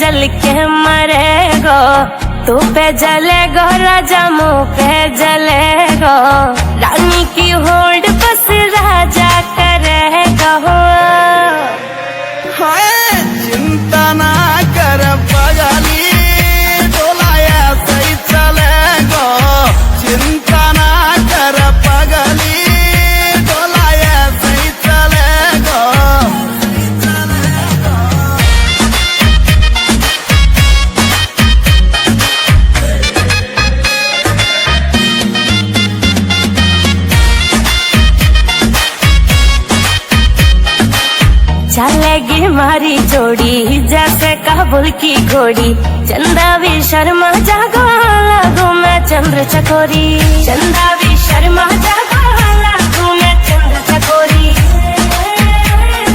जल के मरेगो, तू पे जलेगो राजा मुँह पे जलेगो, रानी की होड़ बस राजा करेगा। चिंता ना कर पगली, डोलाया सही चलेगो। चिंता ना कर पगली, डोलाया सही चलेगो। चलेगी मारी जोड़ी जैसे काबुल की घोड़ी, चंदा भी शर्मा जागो लागू मैं चंद्र चकोरी, चंदा भी शर्मा जागो लागू मैं चंद्र चकोरी।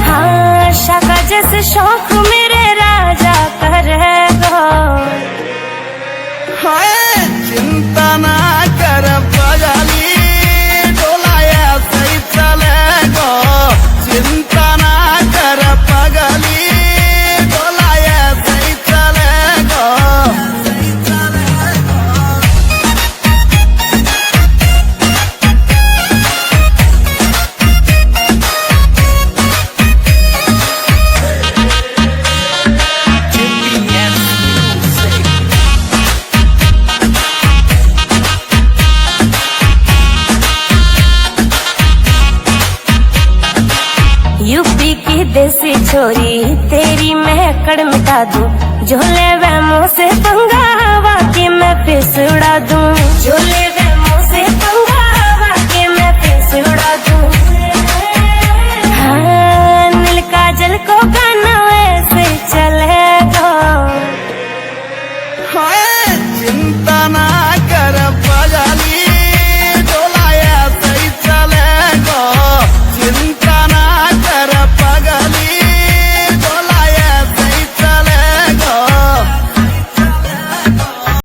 हाँ शाका जैसे शौक मेरे राजा करेगो। चिंता ना कर पगली, डोलाया सही चलेगो। चिंता ना कर पगली, डोलाया सही चलेगो। यूपी की देसी छोरी तेरी मैं अकड़ मिटा दूं, झोले